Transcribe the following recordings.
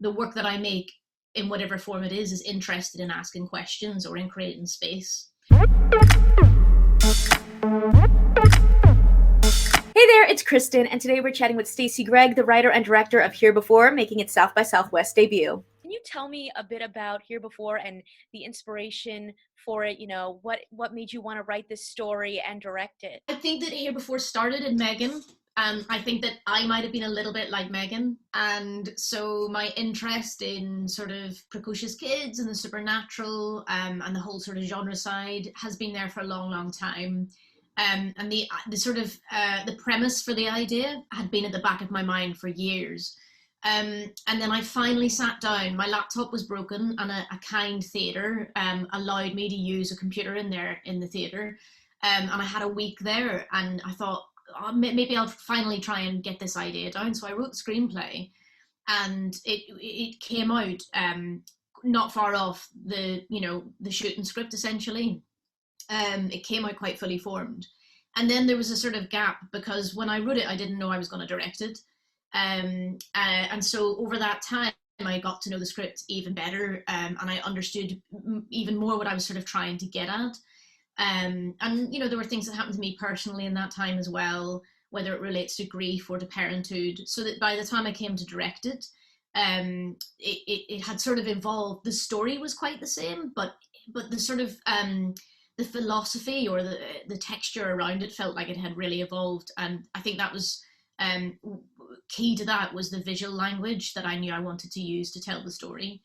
the work that I make in whatever form it is interested in asking questions or in creating space. Hey there, it's Kristen, and today we're chatting with Stacey Gregg, the writer and director of Here Before, making its South by Southwest debut. Can you tell me a bit about Here Before and the inspiration for it? You know, what made you want to write this story and direct it? I think that Here Before started in Megan. And I think that I might have been a little bit like Megan. And so my interest in sort of precocious kids and the supernatural and the whole sort of genre side has been there for a long, long time. And the sort of the premise for the idea had been at the back of my mind for years. And then I finally sat down. My laptop was broken, and a kind theatre allowed me to use a computer in the theatre. And I had a week there, and I thought, oh, maybe I'll finally try and get this idea down. So I wrote the screenplay, and it came out not far off the shooting script essentially. It came out quite fully formed. And then there was a sort of gap because when I wrote it, I didn't know I was going to direct it. And so over that time, I got to know the script even better, and I understood even more what I was sort of trying to get at. And, there were things that happened to me personally in that time as well, whether it relates to grief or to parenthood, so that by the time I came to direct it, it had sort of evolved. The story was quite the same, but the sort of the philosophy or the texture around it felt like it had really evolved. And I think that was key to that was the visual language that I knew I wanted to use to tell the story.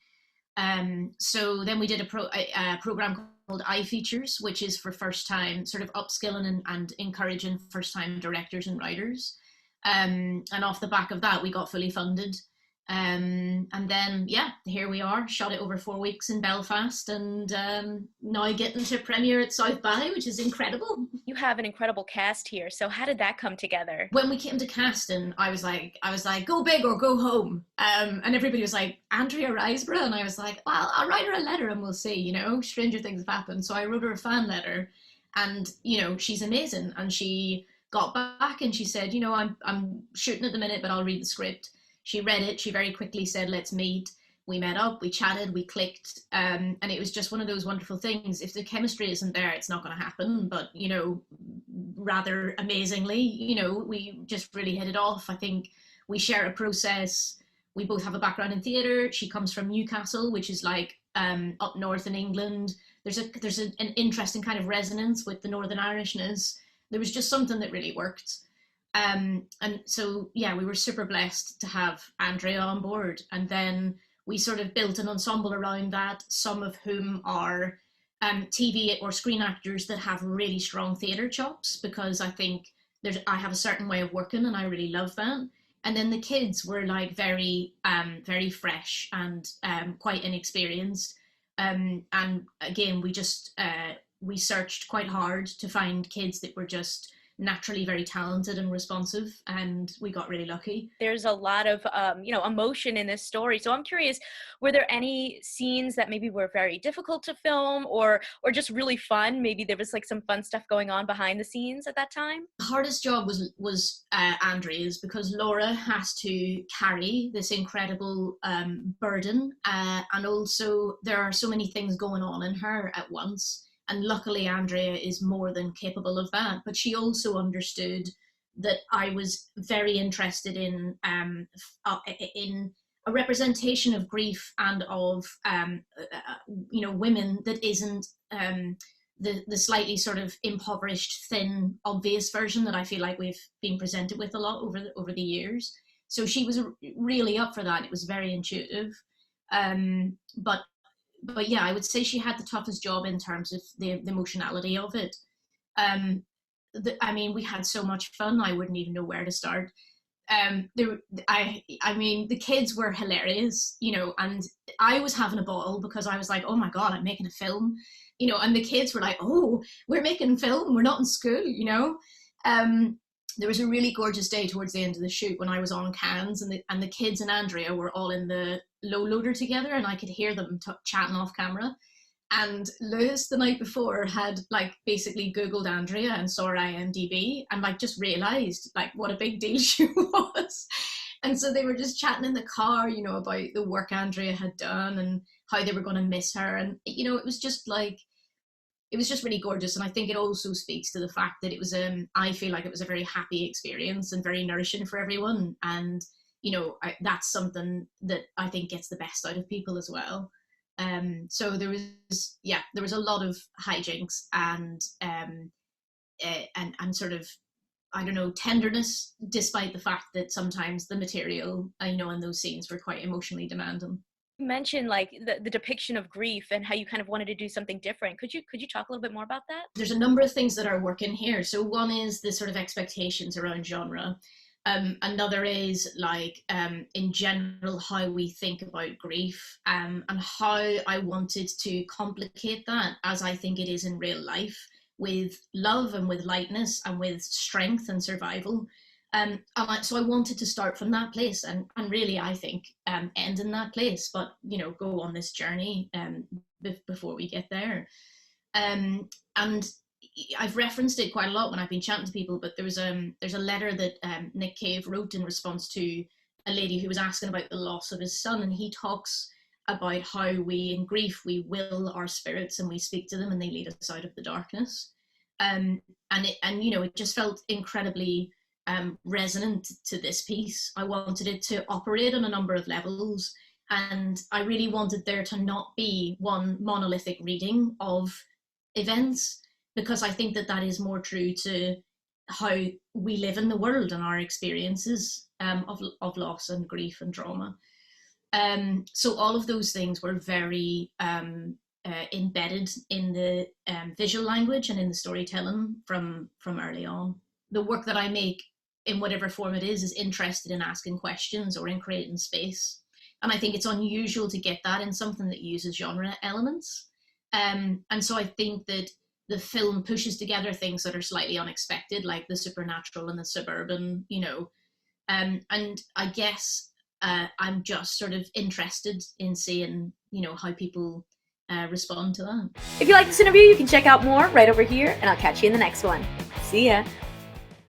So then we did a program called iFeatures, which is for first time sort of upskilling and encouraging first time directors and writers. And off the back of that, we got fully funded. And then, here we are, shot it over 4 weeks in Belfast, and now getting to premiere at South by, which is incredible. You have an incredible cast here. So how did that come together? When we came to casting, I was like, go big or go home. And everybody was like, Andrea Riseborough? And I was like, well, I'll write her a letter and we'll see, stranger things have happened. So I wrote her a fan letter, and, she's amazing. And she got back and she said, I'm shooting at the minute, but I'll read the script. She read it. She very quickly said, let's meet. We met up, we chatted, we clicked. And it was just one of those wonderful things. If the chemistry isn't there, it's not going to happen. But, rather amazingly, we just really hit it off. I think we share a process. We both have a background in theatre. She comes from Newcastle, which is like up north in England. There's an interesting kind of resonance with the Northern Irishness. There was just something that really worked. And so, we were super blessed to have Andrea on board. And then we sort of built an ensemble around that, some of whom are TV or screen actors that have really strong theatre chops, because I think I have a certain way of working and I really love that. And then the kids were like very, very fresh and quite inexperienced. And again, we searched quite hard to find kids that were just naturally very talented and responsive, and we got really lucky. There's a lot of emotion in this story, so I'm curious, were there any scenes that maybe were very difficult to film or just really fun? Maybe there was like some fun stuff going on behind the scenes at that time? The hardest job was Andrea's, because Laura has to carry this incredible burden, and also there are so many things going on in her at once. And luckily, Andrea is more than capable of that. But she also understood that I was very interested in a representation of grief and of women that isn't the slightly sort of impoverished, thin, obvious version that I feel like we've been presented with a lot over the years. So she was really up for that. It was very intuitive, But I would say she had the toughest job in terms of the emotionality of it. We had so much fun, I wouldn't even know where to start. The kids were hilarious, and I was having a ball because I was like, oh my God, I'm making a film, and the kids were like, oh, we're making a film, we're not in school, There was a really gorgeous day towards the end of the shoot when I was on cans, and the kids and Andrea were all in the low loader together, and I could hear them chatting off camera. And Lewis the night before had basically Googled Andrea and saw her IMDb and just realized what a big deal she was. And so they were just chatting in the car, you know, about the work Andrea had done and how they were going to miss her. And, you know, it was just really gorgeous. And I think it also speaks to the fact that it was, I feel like it was a very happy experience and very nourishing for everyone. And, you know, that's something that I think gets the best out of people as well. So there was a lot of hijinks and sort of, I don't know, tenderness, despite the fact that sometimes the material, I know, in those scenes were quite emotionally demanding. You mentioned like the depiction of grief and how you kind of wanted to do something different. Could you talk a little bit more about that? There's a number of things that are working here. So one is the sort of expectations around genre. Another is like, in general, how we think about grief, and how I wanted to complicate that, as I think it is in real life, with love and with lightness and with strength and survival. So I wanted to start from that place and really, I think, end in that place, but, you know, go on this journey before we get there. And I've referenced it quite a lot when I've been chatting to people, but there's a letter that Nick Cave wrote in response to a lady who was asking about the loss of his son, and he talks about how we, in grief, we will our spirits and we speak to them and they lead us out of the darkness. And you know, it just felt incredibly resonant to this piece. I wanted it to operate on a number of levels, and I really wanted there to not be one monolithic reading of events, because I think that is more true to how we live in the world and our experiences of loss and grief and trauma. So all of those things were very embedded in the visual language and in the storytelling from early on. The work that I make, in whatever form it is interested in asking questions or in creating space. And I think it's unusual to get that in something that uses genre elements. And so I think that the film pushes together things that are slightly unexpected, like the supernatural and the suburban, you know. And I guess I'm just sort of interested in seeing, you know, how people respond to that. If you like this interview, you can check out more right over here, and I'll catch you in the next one. See ya.